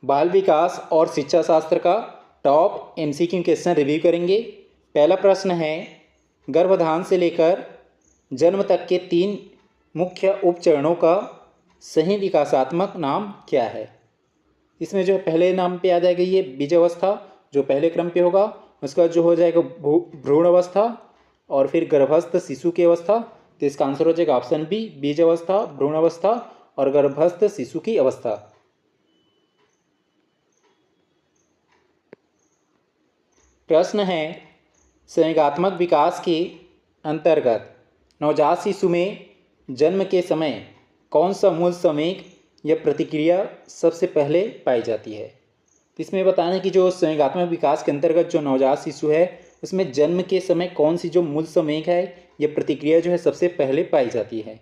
बाल विकास और शिक्षा शास्त्र का टॉप एमसीक्यू क्वेश्चन रिव्यू करेंगे। पहला प्रश्न है, गर्भाधान से लेकर जन्म तक के 3 मुख्य उपचरणों का सही विकासात्मक नाम क्या है। इसमें जो है पहले नाम पे आ जाएगा ये बीज अवस्था, जो पहले क्रम पे होगा। उसका जो हो जाएगा भ्रूण अवस्था और फिर गर्भस्थ शिशु की अवस्था। तो इसका आंसर हो जाएगा ऑप्शन बी, बीज अवस्था, भ्रूण अवस्था और गर्भस्थ शिशु की अवस्था। प्रश्न है, संवेगात्मक विकास के अंतर्गत नवजात शिशु में जन्म के समय कौन सा मूल संवेग या प्रतिक्रिया सबसे पहले पाई जाती है। इसमें बताना है कि जो संवेगात्मक विकास के अंतर्गत जो नवजात शिशु है उसमें जन्म के समय कौन सी जो मूल संवेग है या प्रतिक्रिया जो है सबसे पहले पाई जाती है।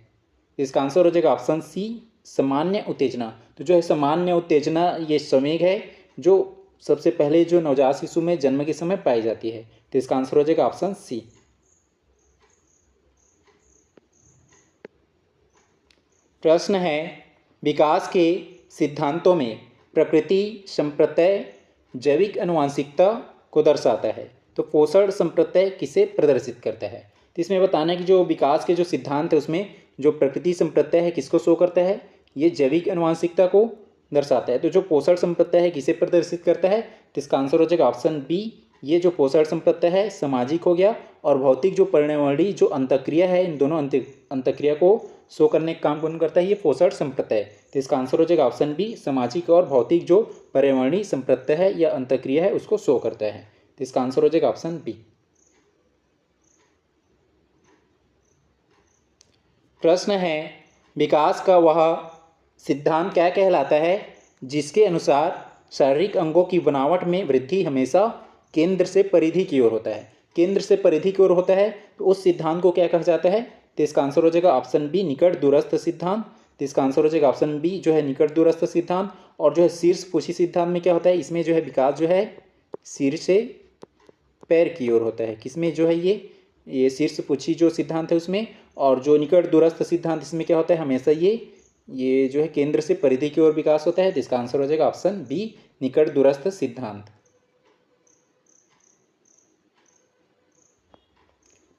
इसका आंसर हो जाएगा ऑप्शन सी, सामान्य उत्तेजना। तो जो है सामान्य उत्तेजना ये संवेग है जो सबसे पहले जो नवजात शिशु में जन्म के समय पाई जाती है। तो इसका आंसर हो जाएगा ऑप्शन सी। प्रश्न है, विकास के सिद्धांतों में प्रकृति संप्रत्यय जैविक आनुवंशिकता को दर्शाता है, तो पोषण संप्रत्यय किसे प्रदर्शित करता है। तो इसमें बताना है कि जो विकास के जो सिद्धांत है उसमें जो प्रकृति संप्रत्यय है किसको शो करता है, ये जैविक आनुवंशिकता को दर्शाता है। तो जो पोषण संप्रत्यय है किसे प्रदर्शित करता है, तो इसका आंसर हो जाएगा ऑप्शन बी, ये जो पोषण संप्रत्यय है सामाजिक हो गया और भौतिक जो पर्यावरणीय जो अंतःक्रिया है इन दोनों अंतःक्रिया को शो करने का काम कौन करता है, ये पोषण संप्रत्यय। तो इसका आंसर हो जाएगा ऑप्शन बी, सामाजिक और भौतिक जो पर्यावरणीय संप्रत्यय है या अंतःक्रिया है उसको शो करता है। तो इसका आंसर हो जाएगा ऑप्शन बी। प्रश्न है, विकास का वह सिद्धांत क्या कहलाता है जिसके अनुसार शारीरिक अंगों की बनावट में वृद्धि हमेशा केंद्र से परिधि की ओर होता है। केंद्र से परिधि की ओर होता है तो उस सिद्धांत को क्या कहा जाता है। तो इसका आंसर हो जाएगा ऑप्शन बी, निकट दूरस्थ सिद्धांत। तो इसका आंसर हो जाएगा ऑप्शन बी जो है निकट दूरस्थ सिद्धांत। और जो है शीर्षपोषी सिद्धांत में क्या होता है, इसमें जो है विकास जो है सिर से पैर की ओर होता है। किसमें जो है ये शीर्षपोषी जो सिद्धांत है उसमें। और जो निकट दूरस्थ सिद्धांत इसमें क्या होता है, हमेशा ये जो है केंद्र से परिधि की ओर विकास होता है। तो इसका आंसर हो जाएगा ऑप्शन बी, निकट दूरस्थ सिद्धांत।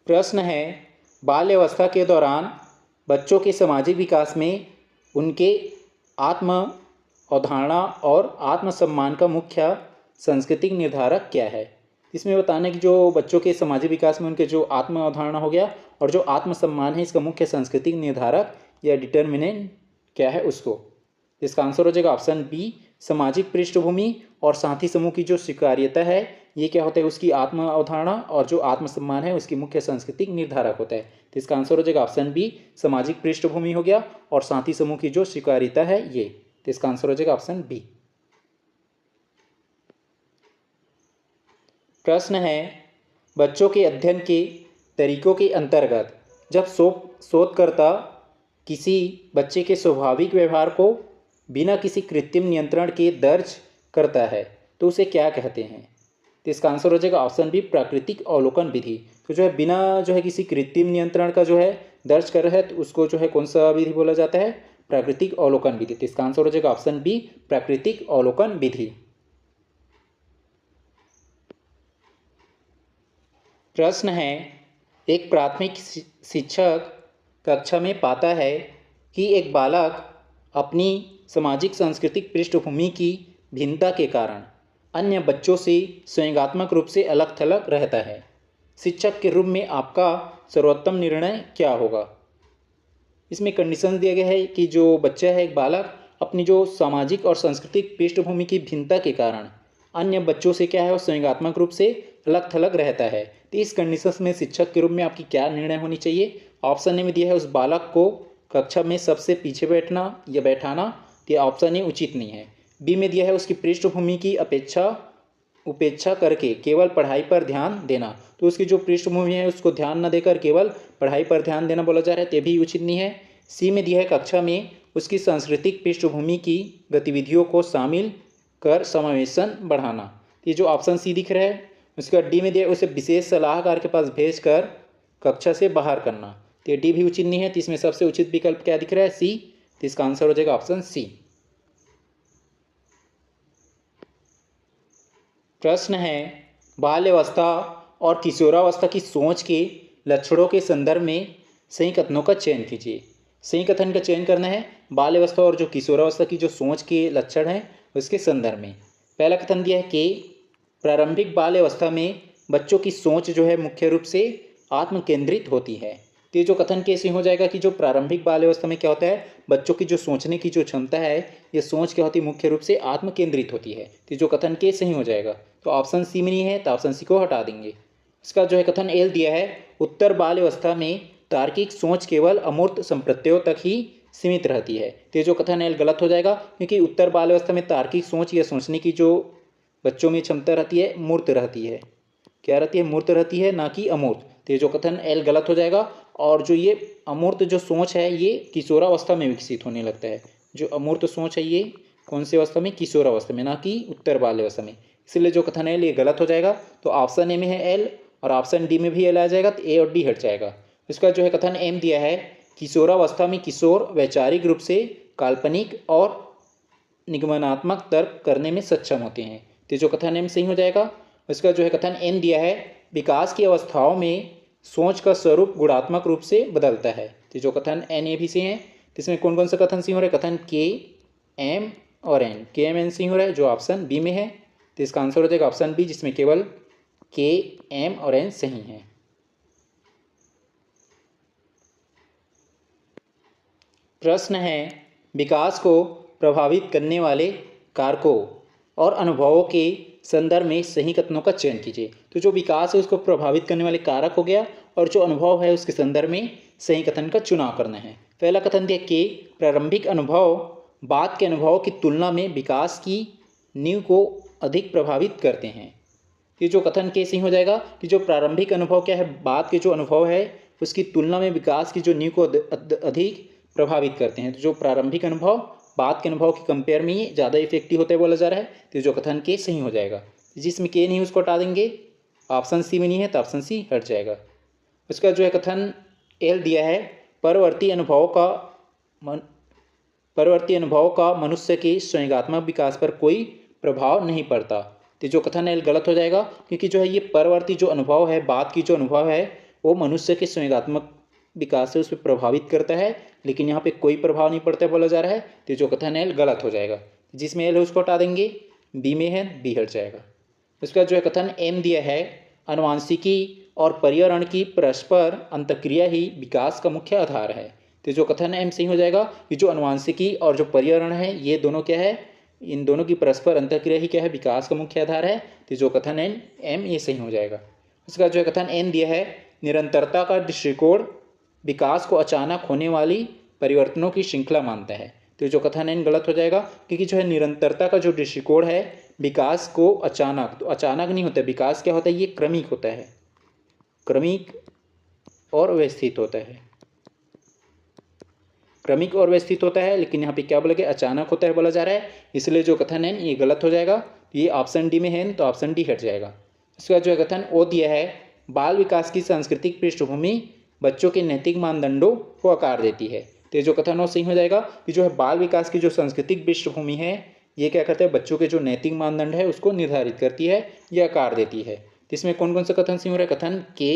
प्रश्न है, बाल्यावस्था के दौरान बच्चों के सामाजिक विकास में उनके आत्म अवधारणा और आत्मसम्मान का मुख्य सांस्कृतिक निर्धारक क्या है। इसमें बताना है कि जो बच्चों के सामाजिक विकास में उनके जो आत्म अवधारणा हो गया और जो आत्मसम्मान है इसका मुख्य सांस्कृतिक निर्धारक या डिटर्मिनेंट क्या है उसको। इसका आंसर हो जाएगा ऑप्शन बी, सामाजिक पृष्ठभूमि और साथी समूह की जो स्वीकार्यता है ये क्या होता है उसकी आत्म अवधारणा और जो आत्मसम्मान है उसकी मुख्य सांस्कृतिक निर्धारक होता है। तो इसका आंसर हो जाएगा ऑप्शन बी, सामाजिक पृष्ठभूमि हो गया और साथी समूह की जो स्वीकार्यता है ये। तो इसका आंसर हो जाएगा ऑप्शन बी। प्रश्न है, बच्चों के अध्ययन के तरीकों के अंतर्गत जब शोधकर्ता किसी बच्चे के स्वाभाविक व्यवहार को बिना किसी कृत्रिम नियंत्रण के दर्ज करता है तो उसे क्या कहते हैं। तो इसका आंसर हो जाएगा ऑप्शन बी, प्राकृतिक अवलोकन विधि। तो जो है बिना जो है किसी कृत्रिम नियंत्रण का जो है दर्ज कर रहा है तो उसको जो है कौन सा विधि बोला जाता है, प्राकृतिक अवलोकन विधि। तो इसका आंसर हो जाएगा ऑप्शन बी, प्राकृतिक अवलोकन विधि। प्रश्न है, एक प्राथमिक शिक्षक कक्षा में पाता है कि एक बालक अपनी सामाजिक सांस्कृतिक पृष्ठभूमि की भिन्नता के कारण अन्य बच्चों से संयोगात्मक रूप से अलग थलग रहता है। शिक्षक के रूप में आपका सर्वोत्तम निर्णय क्या होगा। इसमें कंडीशन दिया गया है कि जो बच्चा है एक बालक अपनी जो सामाजिक और सांस्कृतिक पृष्ठभूमि की भिन्नता के कारण अन्य बच्चों से क्या है वो संयोगात्मक रूप से अलग थलग रहता है। तो इस कंडीशन में शिक्षक के रूप में आपकी क्या निर्णय होनी चाहिए। ऑप्शन ए में दिया है उस बालक को कक्षा में सबसे पीछे बैठना या बैठाना, तो ऑप्शन ए उचित नहीं है। बी में दिया है उसकी पृष्ठभूमि की उपेक्षा करके केवल पढ़ाई पर ध्यान देना, तो उसकी जो पृष्ठभूमि है उसको ध्यान न देकर केवल पढ़ाई पर ध्यान देना बोला जा रहा है, तो भी उचित नहीं है। सी में दिया है कक्षा में उसकी सांस्कृतिक पृष्ठभूमि की गतिविधियों को शामिल कर समावेशन बढ़ाना, ये जो ऑप्शन सी दिख रहा है। उसके बाद डी में दिया उसे विशेष सलाहकार के पास भेजकर कक्षा से बाहर करना, तो ये डी भी उचित नहीं है। तो इसमें सबसे उचित विकल्प क्या दिख रहा है, सी। तो इसका आंसर हो जाएगा ऑप्शन सी। प्रश्न है, बाल्यावस्था और किशोरावस्था की सोच के लक्षणों के संदर्भ में सही कथनों का चयन कीजिए। सही कथन का चयन करना है बाल्यावस्था और जो किशोरावस्था की जो सोच के लक्षण हैं उसके संदर्भ में। पहला कथन दिया है कि प्रारंभिक बाल्यावस्था में बच्चों की सोच जो है मुख्य रूप से आत्म केंद्रित होती है। तो ये जो कथन कैसे हो जाएगा कि जो प्रारंभिक बाल्यावस्था में क्या होता है, बच्चों की जो सोचने की जो क्षमता है, ये सोच क्या होती है, मुख्य रूप से आत्म केंद्रित होती है। तो जो कथन के सही हो जाएगा, तो ऑप्शन सी में नहीं है तो ऑप्शन सी को हटा देंगे। इसका जो है कथन एल दिया है, उत्तर बाल्यावस्था में तार्किक सोच केवल अमूर्त संप्रत्ययों तक ही सीमित रहती है। तो जो कथन एल गलत हो जाएगा, क्योंकि उत्तर बाल्यावस्था में तार्किक सोच या सोचने की जो बच्चों में क्षमता रहती है मूर्त रहती है। क्या रहती है? मूर्त रहती है, ना कि अमूर्त। तो ये जो कथन एल गलत हो जाएगा। और जो ये अमूर्त जो सोच है ये किशोरावस्था में विकसित होने लगता है। जो अमूर्त सोच है ये कौन सी अवस्था में? किशोरावस्था में, ना कि उत्तर बाल्यावस्था में। इसलिए जो कथन एल ये गलत हो जाएगा। तो ऑप्शन ए में है एल और ऑप्शन डी में भी एल आ जाएगा, तो ए और डी हट जाएगा। इसका जो है कथन एम दिया है, किशोरावस्था में किशोर वैचारिक रूप से काल्पनिक और निगमनात्मक तर्क करने में सक्षम होते हैं। तो जो कथन एम सही हो जाएगा। इसका जो है कथन एन दिया है, विकास की अवस्थाओं में सोच का स्वरूप गुणात्मक रूप से बदलता है। तो जो कथन एन ए भी से हैं, तो इसमें कौन कौन सा कथन सही हो रहा है? कथन के, एम और एन। के एम एन सही हो रहा है, जो ऑप्शन बी में है। तो इसका आंसर हो जाएगा ऑप्शन बी, जिसमें केवल के, एम और एन सही है। प्रश्न है, विकास को प्रभावित करने वाले कारकों और अनुभवों के संदर्भ में सही कथनों का चयन कीजिए। तो जो विकास है उसको प्रभावित करने वाले कारक हो गया, और जो अनुभव है उसके संदर्भ में सही कथन का चुनाव करना है। पहला कथन दिया कि प्रारंभिक अनुभव बाद के अनुभवों की तुलना में विकास की नींव को अधिक प्रभावित करते हैं। ये जो कथन के सही हो जाएगा कि जो प्रारंभिक अनुभव क्या है, बाद के जो अनुभव है उसकी तुलना में विकास की जो नींव को अधिक प्रभावित करते हैं। तो जो प्रारंभिक अनुभव बाद के अनुभव के कंपेयर में ये ज़्यादा इफेक्टिव होता है बोला जा रहा है। तो जो कथन के सही हो जाएगा। जिसमें के नहीं उसको हटा देंगे, ऑप्शन सी में नहीं है तो ऑप्शन सी हट जाएगा। उसका जो है कथन एल दिया है, परवर्ती अनुभव का मनुष्य के संवेगात्मक विकास पर कोई प्रभाव नहीं पड़ता। तो जो कथन एल गलत हो जाएगा, क्योंकि जो है ये परवर्ती जो अनुभव है, बाद की जो अनुभव है वो मनुष्य के संवेगात्मक विकास से उस पर प्रभावित करता है, लेकिन यहाँ पे कोई प्रभाव नहीं पड़ता बोला जा रहा है। तो जो कथन एल गलत हो जाएगा। जिसमें एल है उसको हटा देंगे, बी में है बी हट जाएगा। उसका जो है कथन एम दिया है, आनुवंशिकी और पर्यावरण की परस्पर अंतक्रिया ही विकास का मुख्य आधार है। तो जो कथन एम सही हो जाएगा कि जो आनुवंशिकी और जो पर्यावरण है ये दोनों क्या है, इन दोनों की परस्पर अंतक्रिया ही क्या है, विकास का मुख्य आधार है। तो जो कथन एम ये सही हो जाएगा। उसका जो है कथन एन दिया है, निरंतरता का दृष्टिकोण विकास को अचानक होने वाली परिवर्तनों की श्रृंखला मानता है। तो जो कथन एन गलत हो जाएगा, क्योंकि जो है निरंतरता का जो दृष्टिकोण है विकास को अचानक, तो अचानक नहीं होता, विकास क्या होता है, ये क्रमिक होता है, क्रमिक और व्यवस्थित होता है, क्रमिक और व्यवस्थित होता है। लेकिन यहाँ पे क्या बोला गया, अचानक होता है बोला जा रहा है। इसलिए जो कथन है ये गलत हो जाएगा। ये ऑप्शन डी में है तो ऑप्शन डी हट जाएगा। इसका जो है कथन ओ दिया है, बाल विकास की सांस्कृतिक पृष्ठभूमि बच्चों के नैतिक मानदंडों को आकार देती है। तो जो कथन वो सही हो जाएगा कि जो है बाल विकास की जो सांस्कृतिक पृष्ठभूमि है ये क्या करता है, बच्चों के जो नैतिक मानदंड है उसको निर्धारित करती है, यह आकार देती है। तो इसमें कौन कौन सा कथन सही हो रहा है? कथन के,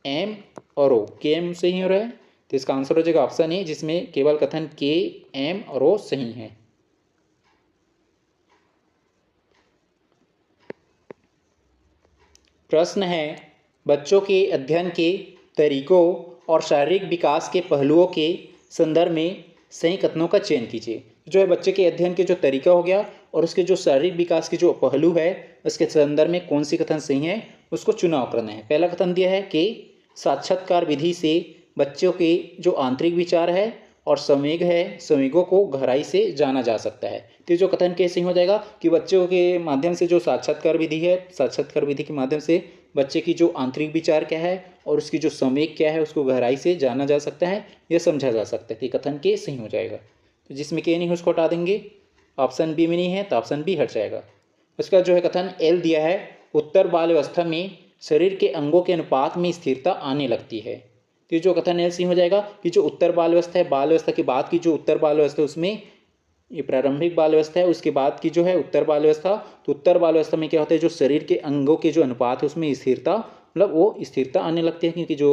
एम और ओ। के एम सही हो रहा है, तो इसका आंसर हो जाएगा ऑप्शन ए, जिसमें केवल कथन के, एम और ओ सही है। प्रश्न है, बच्चों के अध्ययन के तरीकों और शारीरिक विकास के पहलुओं के संदर्भ में सही कथनों का चयन कीजिए। जो है बच्चे के अध्ययन के जो तरीका हो गया और उसके जो शारीरिक विकास के जो पहलू है उसके संदर्भ में कौन सी कथन सही है उसको चुनाव करना है। पहला कथन दिया है कि साक्षात्कार विधि से बच्चों के जो आंतरिक विचार है और संवेग है, संवेगों को गहराई से जाना जा सकता है। तो जो कथन कैसे हो जाएगा कि बच्चों के माध्यम से जो साक्षात्कार विधि है, साक्षात्कार विधि के माध्यम से बच्चे की जो आंतरिक विचार क्या है और उसकी जो संवेग क्या है उसको गहराई से जाना जा सकता है, यह समझा जा सकता है। तो कथन के सही हो जाएगा। तो जिसमें के नहीं उसको हटा देंगे, ऑप्शन बी में नहीं है तो ऑप्शन बी हट जाएगा। उसका जो है कथन एल दिया है, उत्तर बाल्यावस्था में शरीर के अंगों के अनुपात में स्थिरता आने लगती है। तो जो कथन एल सही हो जाएगा कि जो उत्तर बाल्यावस्था है, बाल्यावस्था के बाद की जो उत्तर बाल्यावस्था है उसमें ये प्रारंभिक बाल अवस्था है। उसके बाद की जो है उत्तर बाल अवस्था, तो उत्तर बाल अवस्था में क्या होता है, जो शरीर के अंगों के जो अनुपात है उसमें स्थिरता, मतलब वो स्थिरता आने लगती है, क्योंकि जो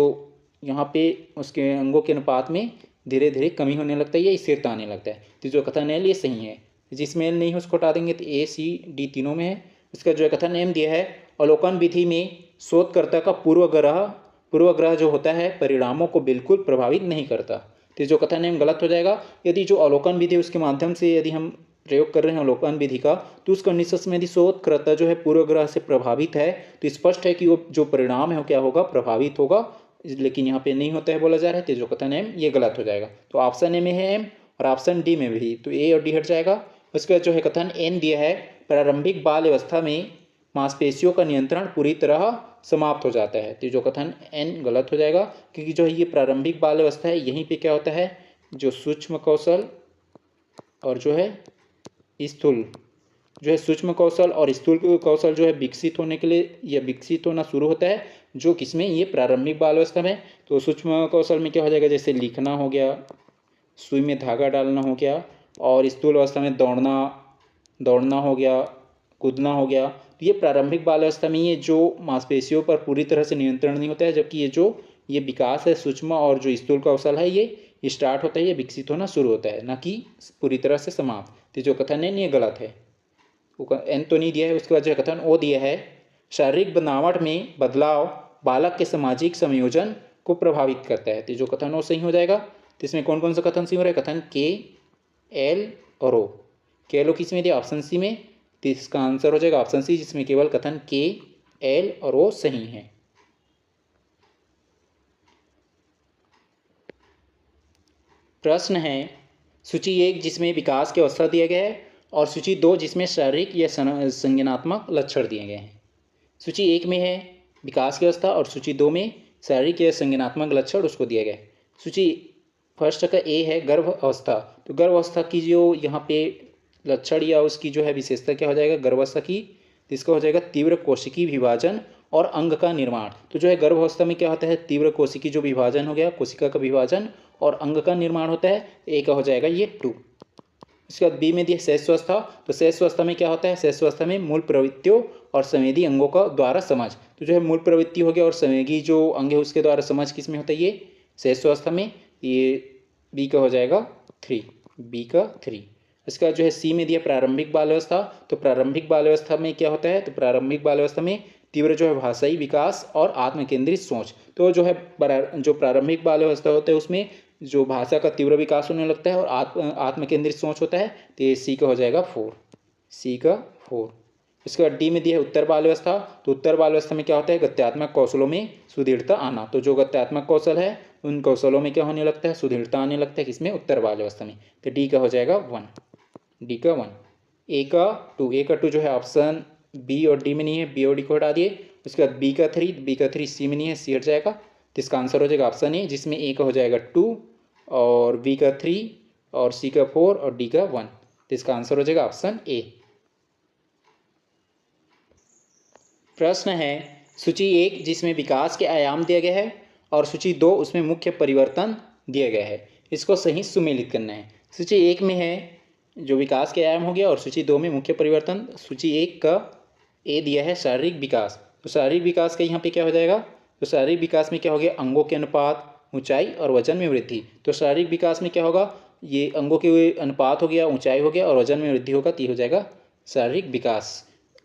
यहाँ पे उसके अंगों के अनुपात में धीरे धीरे कमी होने लगता है या स्थिरता आने लगता है। तो जो कथन है ये सही है। जिसमें एल नहीं है उसको हटा देंगे, तो ए सी डी तीनों में है। इसका जो है कथन एम दिया है, अवलोकन विधि में शोधकर्ता का पूर्वग्रह जो होता है परिणामों को बिल्कुल प्रभावित नहीं करता। तो जो कथन है गलत हो जाएगा। यदि जो अवलोकन विधि उसके माध्यम से यदि हम प्रयोग कर रहे हैं अवलोकन विधि का, तो उस कंडीशन में यदि शोधकर्ता जो है पूर्वग्रह से प्रभावित है, तो स्पष्ट है कि वो जो परिणाम है वो क्या होगा, प्रभावित होगा। लेकिन यहाँ पे नहीं होता है बोला जा रहा है, तो जो कथन है ये गलत हो जाएगा। तो ऑप्शन ए में है एम और ऑप्शन डी में भी, तो ए और डी हट जाएगा। उसका जो है कथन एन दिया है, प्रारंभिक बाल अवस्था में मांसपेशियों का नियंत्रण पूरी तरह समाप्त हो जाता है। तो जो कथन एन गलत हो जाएगा, क्योंकि जो है ये प्रारंभिक बाल अवस्था है, यहीं पे क्या होता है, जो सूक्ष्म कौशल और जो है स्थूल, जो है सूक्ष्म कौशल और स्थूल कौशल जो है विकसित होने के लिए या विकसित होना शुरू होता है, जो किसमें, ये प्रारंभिक बाल अवस्था में। तो सूक्ष्म कौशल में क्या हो जाएगा, जैसे लिखना हो गया, सुई में धागा डालना हो गया, और स्थूल अवस्था में दौड़ना हो गया, कूदना हो गया। तो ये प्रारंभिक बाल अवस्था में ये जो मांसपेशियों पर पूरी तरह से नियंत्रण नहीं होता है, जबकि ये विकास है सूक्ष्म और जो स्थूल कौशल है ये स्टार्ट होता है, ये विकसित होना शुरू होता है, ना कि पूरी तरह से समाप्त। तो जो कथन है ये गलत है, एन तो नहीं दिया है। उसके बाद जो कथन ओ दिया है, शारीरिक बनावट में बदलाव बालक के सामाजिक संयोजन को प्रभावित करता है। तो जो कथन ओ सही हो जाएगा। तो इसमें कौन कौन सा कथन सही हो रहा है, कथन के, एल और ओ। के एल ओ किस में दिया, ऑप्शन सी में। तो इसका आंसर हो जाएगा ऑप्शन सी, जिसमें केवल कथन के, एल और ओ सही है। प्रश्न है, सूची 1 जिसमें विकास की अवस्था दिया गया है और सूची 2 जिसमें शारीरिक या संज्ञानात्मक लक्षण दिए गए हैं। सूची 1 में है विकास की अवस्था और सूची 2 में शारीरिक या संज्ञानात्मक लक्षण उसको दिया गया है। सूची फर्स्ट का ए है गर्भ अवस्था। तो गर्भ अवस्था की जो यहाँ पे लक्षण या उसकी जो है विशेषता क्या हो जाएगा, गर्भावस्था की, तो इसका हो जाएगा तीव्र कोशिकीय विभाजन और अंग का निर्माण। तो जो है गर्भावस्था में क्या होता है, तीव्र कोशिकीय जो विभाजन हो गया, कोशिका का विभाजन और अंग का निर्माण होता है। ए का हो जाएगा ये 2। इसके बाद बी में दिया शैशवावस्था। तो शैशवावस्था में क्या होता है, शैशवावस्था में मूल प्रवृत्तियों और संवेदी अंगों का द्वारा समझ। तो जो है मूल प्रवृत्ति हो गया और संवेदी जो अंग है उसके द्वारा समझ किस में होता है, ये शैशवावस्था में। ये बी का हो जाएगा 3, बी का 3। इसका जो है सी में दिया प्रारंभिक बाल अवस्था। तो प्रारंभिक बाल अवस्था में क्या होता है, तो प्रारंभिक बाल अवस्था में तीव्र जो है भाषाई विकास और आत्मकेंद्रित सोच। तो जो है जो प्रारंभिक बाल अवस्था होता है उसमें जो भाषा का तीव्र विकास होने लगता है और आत्मकेंद्रित सोच होता है। तो ये सी का हो जाएगा 4, सी का 4। इसके बाद डी में दिया है उत्तर बाल अवस्था। तो उत्तर बाल अवस्था में क्या होता है, गत्यात्मक कौशलों में सुदृढ़ता आना। तो जो गत्यात्मक कौशल है उन कौशलों में क्या होने लगता है, सुदृढ़ता आने लगता है, किसमें, उत्तर बाल अवस्था में। तो डी का हो जाएगा 1, डी का 1। ए का 2, ए का 2 जो है ऑप्शन बी और डी में नहीं है, बी और डी को हटा दिए। उसके बाद बी का 3, बी का 3 सी में नहीं है, सी हट जाएगा। तो इसका आंसर हो जाएगा ऑप्शन ए, जिसमें ए का हो जाएगा 2 और बी का 3 और सी का 4 और डी का 1। तो इसका आंसर हो जाएगा ऑप्शन ए। प्रश्न है, सूची 1 जिसमें विकास के आयाम दिया गया है और सूची 2 उसमें मुख्य परिवर्तन दिया गया है, इसको सही सुमेलित करना है। सूची 1 में है जो विकास के आयाम हो गया और सूची 2 में मुख्य परिवर्तन। सूची 1 का ए दिया है शारीरिक विकास। तो शारीरिक विकास का यहाँ पे क्या हो जाएगा, तो शारीरिक विकास में क्या हो गया, अंगों के अनुपात, ऊंचाई और वजन में वृद्धि। तो शारीरिक विकास में क्या होगा, ये अंगों के अनुपात हो गया, ऊंचाई हो गया और वजन में वृद्धि होगा। तो हो जाएगा शारीरिक विकास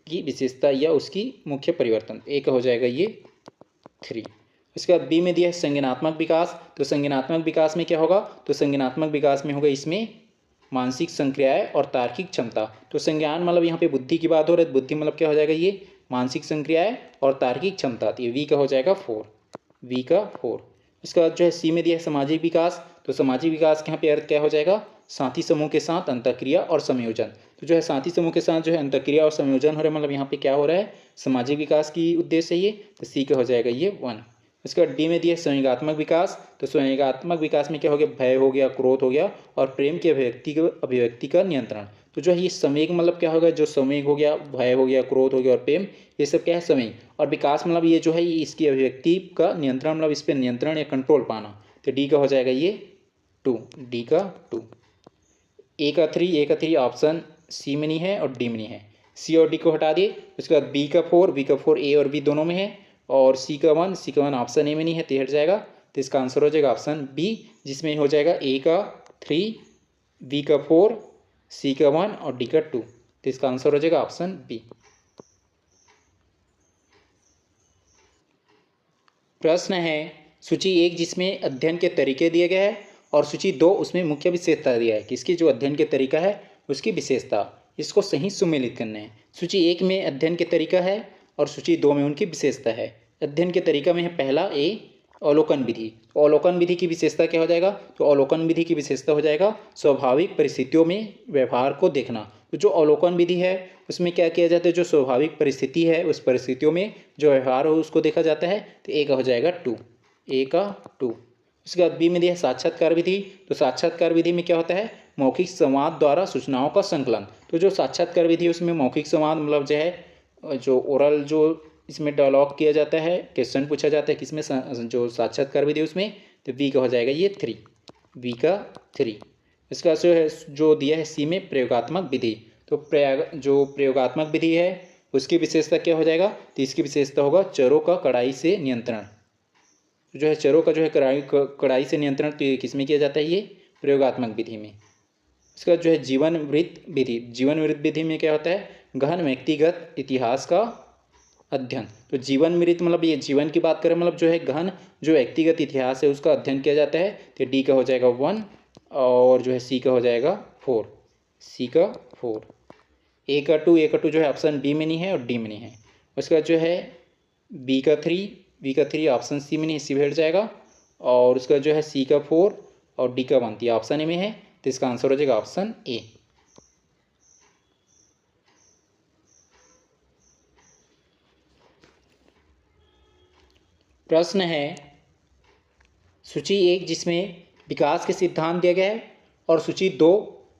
की विशेषता या उसकी मुख्य परिवर्तन। ए का हो जाएगा ये 3। इसके बाद बी में दिया है संज्ञानात्मक विकास। तो संज्ञानात्मक विकास में क्या होगा, तो संज्ञानात्मक विकास में होगा इसमें मानसिक संक्रियाएं और तार्किक क्षमता। तो संज्ञान मतलब यहाँ पे बुद्धि की बात हो रही है, बुद्धि मतलब क्या हो जाएगा, ये मानसिक संक्रियाएं और तार्किक क्षमता। तो ये वी का हो जाएगा 4, वी का 4। इसके बाद जो है सी में दिया है सामाजिक विकास। तो सामाजिक विकास के यहाँ पे अर्थ क्या हो जाएगा, साथी समूह के साथ अंतःक्रिया और संयोजन। तो जो है साथी समूह के साथ जो है अंतःक्रिया और संयोजन हो रहा है, मतलब यहाँ पे क्या हो रहा है, सामाजिक विकास की उद्देश्य है ये। तो सी का हो जाएगा ये 1। इसके बाद डी में दिया संवेगात्मक विकास। तो संवेगात्मक विकास में क्या हो गया, भय हो गया, क्रोध हो गया और प्रेम की अभिव्यक्ति का नियंत्रण। तो जो है ये संवेग मतलब क्या होगा, जो संवेग हो गया, भय हो गया, क्रोध हो गया और प्रेम, ये सब क्या है संवेग। और विकास मतलब ये जो है ये इसकी अभिव्यक्ति का नियंत्रण, मतलब इस पर नियंत्रण या कंट्रोल पाना। तो डी का हो जाएगा ये 2, डी का 2। ए का थ्री ऑप्शन सी में नहीं है और डी में नहीं है। सी और डी को हटा दिए, उसके बाद बी का फोर ए और बी दोनों में है, और सी का वन ऑप्शन ए में नहीं है, तो हट जाएगा। तो इसका आंसर हो जाएगा ऑप्शन बी, जिसमें हो जाएगा ए का 3, बी का 4, सी का 1 और डी का 2। तो इसका आंसर हो जाएगा ऑप्शन बी। प्रश्न है सूची 1 जिसमें अध्ययन के तरीके दिए गए हैं और सूची 2 उसमें मुख्य विशेषता दिया है कि इसकी जो अध्ययन के तरीका है उसकी विशेषता, इसको सही सुमेलित करना है। सूची 1 में अध्ययन के तरीका है और सूची 2 में उनकी विशेषता है। अध्ययन के तरीका में है पहला ए अवलोकन विधि। अवलोकन विधि की विशेषता क्या हो जाएगा, तो अवलोकन विधि की विशेषता हो जाएगा स्वाभाविक परिस्थितियों में व्यवहार को देखना। तो जो अवलोकन विधि है उसमें क्या किया जाता है, जो स्वाभाविक परिस्थिति है उस परिस्थितियों में जो व्यवहार हो उसको देखा जाता है। तो ए का हो जाएगा 2, ए का 2। उसके बाद बी में दिया है साक्षात्कार विधि। तो साक्षात्कार विधि में क्या होता है, मौखिक संवाद द्वारा सूचनाओं का संकलन। तो जो साक्षात्कार विधि है उसमें मौखिक संवाद मतलब जो है जो ओरल जो इसमें डायलॉग किया जाता है, क्वेश्चन पूछा जाता है किसमें, जो साक्षात्कार विधि उसमें। तो बी का हो जाएगा ये 3, बी का 3। इसका जो है जो दिया है सी में प्रयोगात्मक विधि। तो जो प्रयोगात्मक विधि है उसकी विशेषता क्या हो जाएगा, तो इसकी विशेषता होगा चरों का कड़ाई से नियंत्रण। जो है चरों का जो है कड़ाई से नियंत्रण, तो ये किसमें किया जाता है, ये प्रयोगात्मक विधि में। इसका जो है जीवन वृत्त विधि। जीवन वृत्त विधि में क्या होता है, गहन व्यक्तिगत इतिहास का अध्ययन। तो जीवन वृत्त मतलब ये जीवन की बात करें, मतलब जो है गहन जो व्यक्तिगत इतिहास है उसका अध्ययन किया जाता है। तो डी का हो जाएगा 1 और जो है सी का हो जाएगा 4, सी का 4। ए का 2 जो है ऑप्शन बी में नहीं है और डी में नहीं है। उसके बाद जो है बी का 3 ऑप्शन सी में नहीं, सी में हट जाएगा। और उसका जो है सी का 4 और डी का 1 ऑप्शन ए में है। तो इसका आंसर हो जाएगा ऑप्शन ए। प्रश्न है सूची 1 जिसमें विकास के सिद्धांत दिया गया है और सूची 2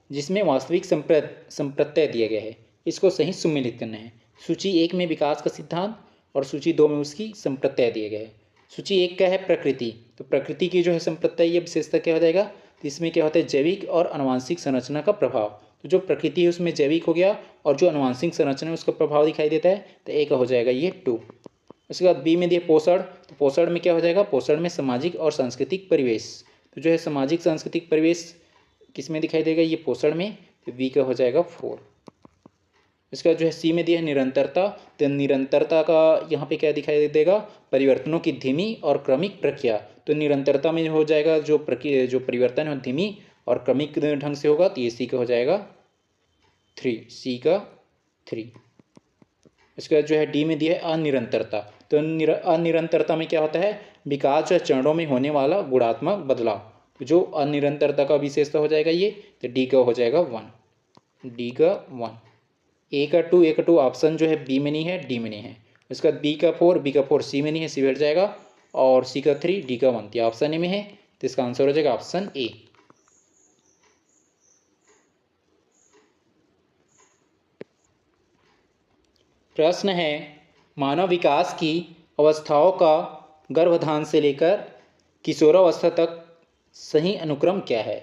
जिसमें वास्तविक संप्रत्यय दिया गया है, इसको सही सुमेलित करना है। सूची 1 में विकास का सिद्धांत और सूची 2 में उसकी संप्रत्यय दिए गए हैं। सूची 1 का है प्रकृति। तो प्रकृति की जो है संप्रत्यय ये विशेषता क्या हो जाएगा, तो इसमें क्या होता है जैविक और अनुवांशिक संरचना का प्रभाव। तो जो प्रकृति है उसमें जैविक हो गया और जो अनुवांशिक संरचना है उसका प्रभाव दिखाई देता है। तो ए का हो जाएगा ये 2। उसके बाद बी में दिए पोषण। तो पोषण में क्या हो जाएगा, पोषण में सामाजिक और सांस्कृतिक परिवेश। तो जो है सामाजिक सांस्कृतिक परिवेश किस में दिखाई देगा, ये पोषण में। तो बी का हो जाएगा 4। इसका जो है सी में दिया है निरंतरता। तो निरंतरता का यहाँ पे क्या दिखाई देगा, परिवर्तनों की धीमी और क्रमिक प्रक्रिया। तो निरंतरता में हो जाएगा जो परिवर्तन है धीमी और क्रमिक ढंग से होगा। तो ये सी का हो जाएगा 3, सी का 3। इसके बाद जो है डी में दिया है अनिरंतरता। तो अनिरंतरता में क्या होता है, विकास जो चरणों में होने वाला गुणात्मक बदलाव। तो जो अनिरंतरता का विशेषता हो जाएगा ये। तो डी का हो जाएगा 1, डी का 1। ए का 2 ऑप्शन जो है बी में नहीं है, डी में नहीं है। उसके बाद बी का 4 सी में नहीं है, सी में हट जाएगा। और सी का 3, डी का 1 ऑप्शन ए में है। तो इसका आंसर हो जाएगा ऑप्शन ए। प्रश्न है मानव विकास की अवस्थाओं का गर्भाधान से लेकर किशोरावस्था तक सही अनुक्रम क्या है।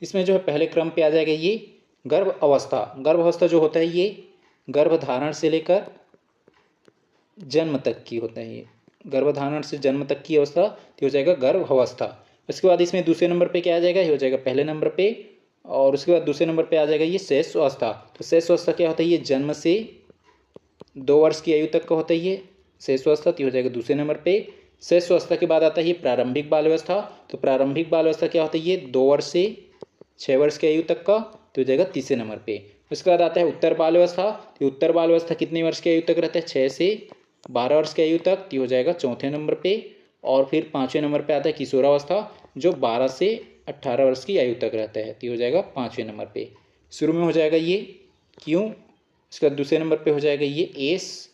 इसमें जो है पहले क्रम पे आ जाएगा ये गर्भ अवस्था जो होता है ये गर्भधारण से लेकर जन्म तक की होता है। ये गर्भधारण से जन्म तक की अवस्था तो हो जाएगा गर्भ अवस्था। उसके बाद इसमें दूसरे नंबर पे क्या आ जाएगा, ये हो जाएगा पहले नंबर पे। और उसके बाद दूसरे नंबर पे आ जाएगा ये शेष अवस्था। तो शेष अवस्था क्या होता है, ये जन्म से 2 वर्ष की आयु तक का होता है ये शेष अवस्था। तो हो जाएगा दूसरे नंबर पे। शेष अवस्था के बाद आता है ये प्रारंभिक बाल अवस्था। तो प्रारंभिक बाल अवस्था क्या होता है, ये 2 वर्ष से 6 वर्ष की आयु तक का। तो हो जाएगा तीसरे नंबर पे। उसके बाद आता है उत्तर बाल अवस्था। तो उत्तर बाल अवस्था कितने वर्ष की आयु तक रहता है, 6 से 12 वर्ष की आयु तक। तो हो जाएगा चौथे नंबर पे। और फिर 5वें नंबर पे आता है किशोरावस्था जो 12 से 18 वर्ष की आयु तक रहता है। तो हो जाएगा 5वें नंबर पे। शुरू में हो जाएगा ये क्यों। इसका दूसरे नंबर पे हो जाएगा ये एस।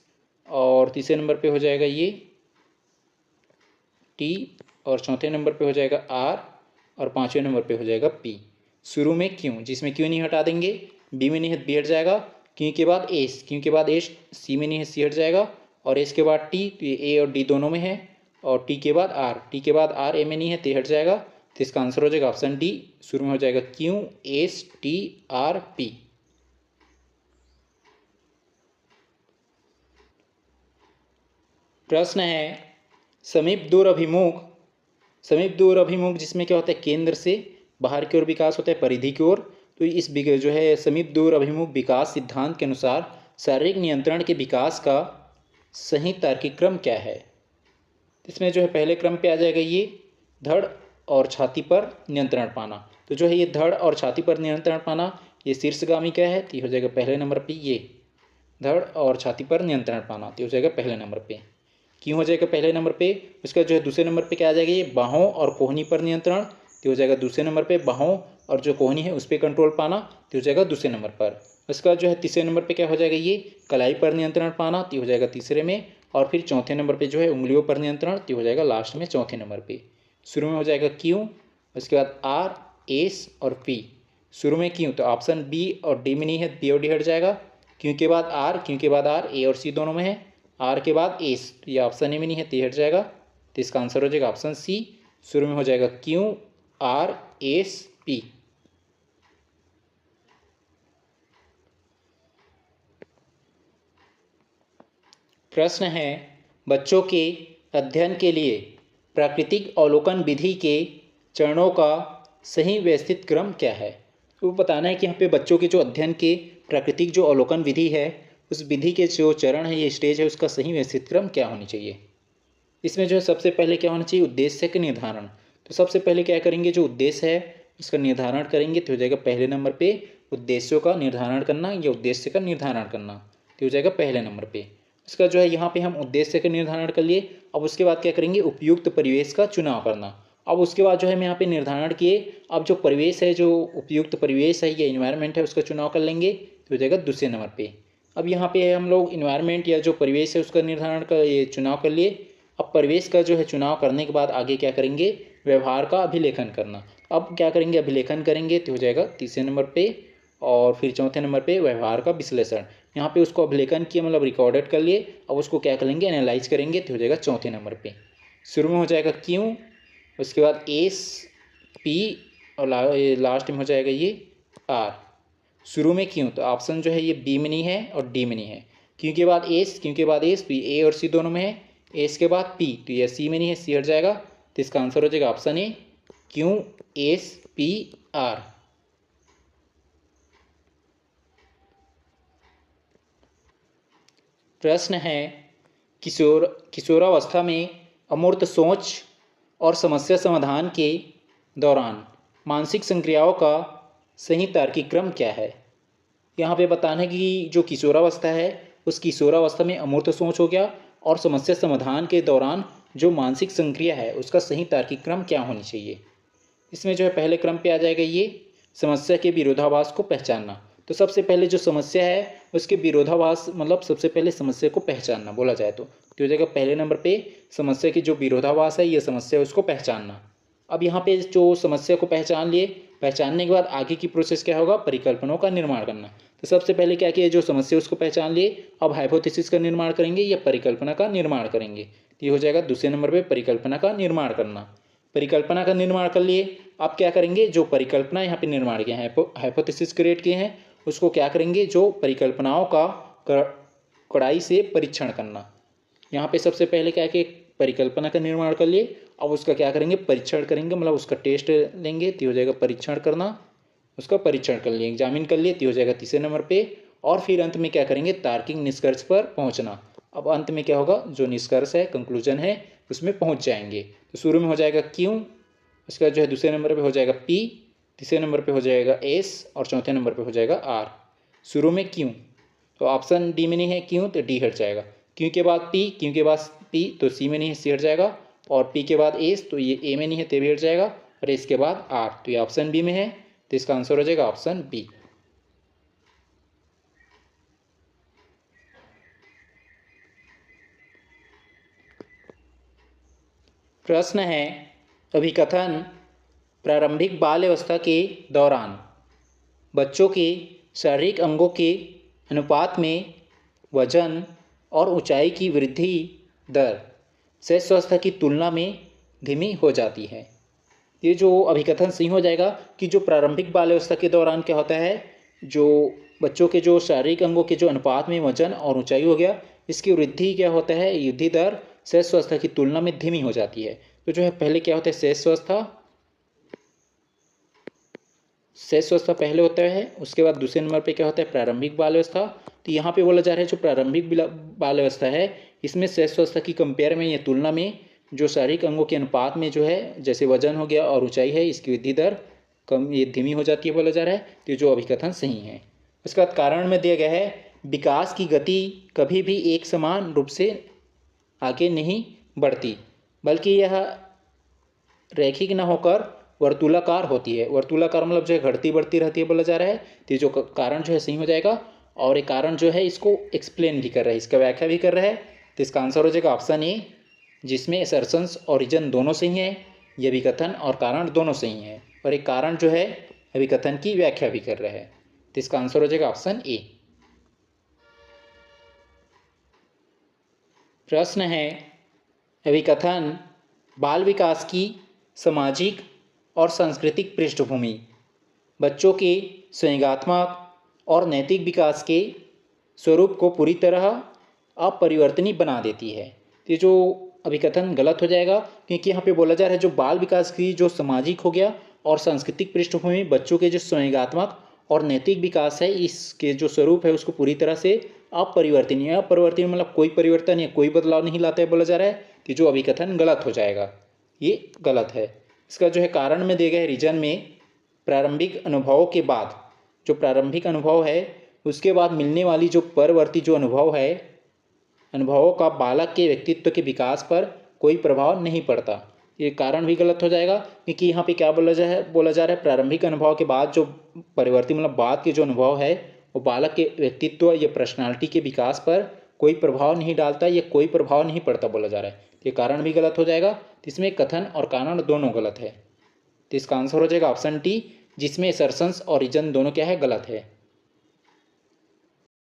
और तीसरे नंबर पे हो जाएगा ये टी। और चौथे नंबर पे हो जाएगा आर। और 5वें नंबर पे हो जाएगा पी। शुरू में क्यों, जिसमें क्यों नहीं हटा देंगे, बी में नहीं है बी हट जाएगा। क्यों के बाद एस, क्यों के बाद एस, सी में नहीं है सी हट जाएगा। और एस के बाद टी, तो ये ए और डी दोनों में है। और टी के बाद आर, टी के बाद आर ए में नहीं है तो हट जाएगा। तो इसका आंसर हो जाएगा ऑप्शन डी, शुरू में हो जाएगा QSTRP। प्रश्न है समीप दूर अभिमुख, समीप दूर अभिमुख जिसमें क्या होता है केंद्र से बाहर की ओर विकास होता है परिधि की ओर, तो इस जो है समीप दूर अभिमुख विकास सिद्धांत के अनुसार शारीरिक नियंत्रण के विकास का सही तार्किक क्रम क्या है। इसमें जो है पहले क्रम पे आ जाएगा ये धड़ और छाती पर नियंत्रण पाना। तो जो है ये धड़ और छाती पर नियंत्रण पाना ये शीर्षगामी क्या है, तो हो जाएगा पहले नंबर पे ये धड़ और छाती पर नियंत्रण पाना, तो हो जाएगा पहले नंबर पे। क्यों हो जाएगा पहले नंबर पे। उसका जो है दूसरे नंबर पे क्या आ जाएगा, ये बाहों और कोहनी पर नियंत्रण, तो हो जाएगा दूसरे नंबर पे बाहों और जो कोहनी है उस पर कंट्रोल पाना, तो हो जाएगा दूसरे नंबर पर। उसका जो है तीसरे नंबर पे क्या हो जाएगा, ये कलाई पर नियंत्रण पाना, तो हो जाएगा तीसरे में। और फिर चौथे नंबर पे जो है उंगलियों पर नियंत्रण, तो हो जाएगा लास्ट में चौथे नंबर पे। शुरू में हो जाएगा क्यू, उसके बाद आर, एस और पी। शुरू में क्यू तो ऑप्शन बी और डी में नहीं है, बी और डी हट जाएगा। क्यू के बाद आर, क्यू के बाद आर, ए और सी दोनों में है। आर के बाद एस, तो ये ऑप्शन ए में नहीं है, तो हट जाएगा। तो इसका आंसर हो जाएगा ऑप्शन सी, शुरू में हो जाएगा क्यू आर एस पी। प्रश्न है बच्चों के अध्ययन के लिए प्राकृतिक अवलोकन विधि के चरणों का सही व्यवस्थित क्रम क्या है। तो बताना है कि यहाँ पे बच्चों के जो अध्ययन के प्राकृतिक जो अवलोकन विधि है उस विधि के जो चरण है, ये स्टेज है, उसका सही व्यवस्थित क्रम क्या होनी चाहिए। इसमें जो है सबसे पहले क्या होना चाहिए, उद्देश्य का निर्धारण। तो सबसे पहले क्या करेंगे, जो उद्देश्य है उसका निर्धारण करेंगे, तो हो जाएगा पहले नंबर पे उद्देश्यों का निर्धारण करना या उद्देश्य का निर्धारण करना, तो हो जाएगा पहले नंबर पे। इसका जो है यहाँ पे हम उद्देश्य का निर्धारण कर लिए। अब उसके बाद क्या करेंगे, उपयुक्त परिवेश का चुनाव करना। अब उसके बाद जो है हम यहाँ पे निर्धारण किए, अब जो परिवेश है, जो उपयुक्त परिवेश है या इन्वायरमेंट है, उसका चुनाव कर लेंगे, तो हो जाएगा दूसरे नंबर पे। अब यहाँ पे हम लोग इन्वायरमेंट या जो परिवेश है उसका निर्धारण कर ये चुनाव कर लिए। अब परिवेश का जो है चुनाव करने के बाद आगे क्या करेंगे, व्यवहार का अभिलेखन करना। अब क्या करेंगे, अभिलेखन करेंगे, तो हो जाएगा तीसरे नंबर पे। और फिर चौथे नंबर पे व्यवहार का विश्लेषण। यहाँ पे उसको अभिलेखन किया मतलब रिकॉर्डेड कर लिए, अब उसको क्या करेंगे, एनालाइज करेंगे, तो हो जाएगा चौथे नंबर पे। शुरू में हो जाएगा क्यू, उसके बाद एस पी और लास्ट में हो जाएगा ये आर। शुरू में क्यों, तो ऑप्शन जो है ये बी में नहीं है और डी में नहीं है। क्यू के बाद एस, क्यू के बाद एस, तो ए और सी दोनों में है। एस के बाद पी, तो ये सी में नहीं है, सी हट जाएगा। तो इसका आंसर हो जाएगा option A, Q S P R. प्रश्न है किशोरावस्था में अमूर्त सोच और समस्या समाधान के दौरान मानसिक संक्रियाओं का सही तार्किक क्रम क्या है। यहाँ पे बताना है कि जो किशोरावस्था है उस किशोरावस्था में अमूर्त सोच हो गया और समस्या समाधान के दौरान जो मानसिक संक्रिया है उसका सही तार्किक क्रम क्या होनी चाहिए। इसमें जो है पहले क्रम पे आ जाएगा ये समस्या के विरोधाभास को पहचानना। तो सबसे पहले जो समस्या है उसके विरोधाभास मतलब सबसे पहले समस्या को पहचानना बोला जाए तो हो जाएगा पहले नंबर पे समस्या की जो विरोधाभास है ये समस्या है उसको पहचानना। अब यहाँ पे जो समस्या को पहचान लिए, पहचानने के बाद आगे की प्रोसेस क्या होगा, परिकल्पनाओं का निर्माण करना। तो सबसे पहले क्या किया, जो समस्या उसको पहचान लिए, अब हाइपोथेसिस का निर्माण करेंगे या परिकल्पना का निर्माण करेंगे। तो ये हो जाएगा दूसरे नंबर पे परिकल्पना का निर्माण करना। परिकल्पना का निर्माण कर लिए, अब क्या करेंगे, जो परिकल्पना यहाँ पे निर्माण किए हैं, हाइपोथेसिस क्रिएट किए हैं, उसको क्या करेंगे, जो परिकल्पनाओं का कड़ाई से परीक्षण करना। यहाँ पे सबसे पहले क्या कि परिकल्पना का निर्माण कर लिए, अब उसका क्या करेंगे, परीक्षण करेंगे, मतलब उसका टेस्ट लेंगे, तो हो जाएगा परीक्षण करना। उसका परीक्षण कर लिए, एग्जामिन कर लिए, तो हो जाएगा तीसरे नंबर पे। और फिर अंत में क्या करेंगे, तार्किक निष्कर्ष पर पहुँचना। अब अंत में क्या होगा, जो निष्कर्ष है, कंक्लूजन है, उसमें पहुँच जाएंगे। तो शुरू में हो जाएगा क्यू, उसका जो है दूसरे नंबर पे हो जाएगा पी, तीसरे नंबर पे हो जाएगा एस और चौथे नंबर पे हो जाएगा आर। शुरू में क्यू, तो ऑप्शन डी में नहीं है क्यू, तो डी हट जाएगा। क्यू के बाद पी, क्यू के बाद पी, तो सी में नहीं है, सी हट जाएगा। और पी के बाद एस, तो ये ए में नहीं है, ते भी हट जाएगा। और एस के बाद आर, तो ये ऑप्शन बी में है, तो इसका आंसर हो जाएगा ऑप्शन बी। प्रश्न है अभिकथन प्रारंभिक बाल्यावस्था के दौरान बच्चों के शारीरिक अंगों के अनुपात में वजन और ऊंचाई की वृद्धि दर शैशवावस्था की तुलना में धीमी हो जाती है। ये जो अभिकथन सही हो जाएगा कि जो प्रारंभिक बाल अवस्था के दौरान क्या होता है, जो बच्चों के जो शारीरिक अंगों के जो अनुपात में वजन और ऊंचाई हो गया, इसकी वृद्धि क्या होता है, वृद्धि दर शैशवावस्था की तुलना में धीमी हो जाती है। तो जो है पहले क्या होता है, शैशवावस्था पहले होता है, उसके बाद दूसरे नंबर पे क्या होता है, प्रारंभिक बाल अवस्था। तो यहाँ पे बोला जा रहा है जो प्रारंभिक बाल अवस्था है, इसमें शैशवावस्था की कंपेयर में या तुलना में जो शारीरिक अंगों के अनुपात में जो है, जैसे वजन हो गया और ऊंचाई है, इसकी वृद्धि दर कम ये धीमी हो जाती है बोला जा रहा है। तो जो अभिकथन सही है। उसके बाद कारण में दिया गया है, विकास की गति कभी भी एक समान रूप से आगे नहीं बढ़ती, बल्कि यह रैखिक न होकर वर्तुलाकार होती है। वर्तुलाकार मतलब जो है घटती बढ़ती रहती है बोला जा रहा है। तो जो कारण जो है सही हो जाएगा। और एक कारण जो है इसको एक्सप्लेन भी कर रहा है, इसका व्याख्या भी कर रहा है। तो इसका आंसर हो जाएगा ऑप्शन ए, जिसमें असर्शंस और रीजन दोनों सही है, ये अभिकथन और कारण दोनों सही है, और एक कारण जो है अभिकथन की व्याख्या भी कर रहा है। तो इसका आंसर हो जाएगा ऑप्शन ए। प्रश्न है, अभिकथन बाल विकास की सामाजिक और सांस्कृतिक पृष्ठभूमि बच्चों के संवेगात्मक और नैतिक विकास के स्वरूप को पूरी तरह अपरिवर्तनीय बना देती है। ये जो अभिकथन गलत हो जाएगा, क्योंकि यहाँ पे बोला जा रहा है जो बाल विकास की जो सामाजिक हो गया और सांस्कृतिक पृष्ठभूमि बच्चों के जो संवेगात्मक और नैतिक विकास है, इसके जो स्वरूप है उसको पूरी तरह से अपरिवर्तनीय, अपरिवर्तनीय मतलब कोई परिवर्तन या कोई बदलाव नहीं लाता है बोला जा रहा है। कि जो अभिकथन गलत हो जाएगा, ये गलत है। इसका जो है कारण में दिया गया है, रीजन में प्रारंभिक अनुभवों के बाद, जो प्रारंभिक अनुभव है उसके बाद मिलने वाली जो परवर्ती जो अनुभव है, अनुभवों का बालक के व्यक्तित्व के विकास पर कोई प्रभाव नहीं पड़ता। ये कारण भी गलत हो जाएगा, क्योंकि यहाँ पे क्या बोला जा रहा है, प्रारंभिक अनुभव के बाद जो परिवर्ती मतलब बाद के जो अनुभव है वो बालक के व्यक्तित्व या पर्सनालिटी के विकास पर कोई प्रभाव नहीं डालता, या कोई प्रभाव नहीं पड़ता बोला जा रहा है। ये कारण भी गलत हो जाएगा। तो इसमें कथन और कारण दोनों गलत है। तो इसका आंसर हो जाएगा ऑप्शन डी, जिसमें असर्शंस और रीजन दोनों क्या है, गलत है।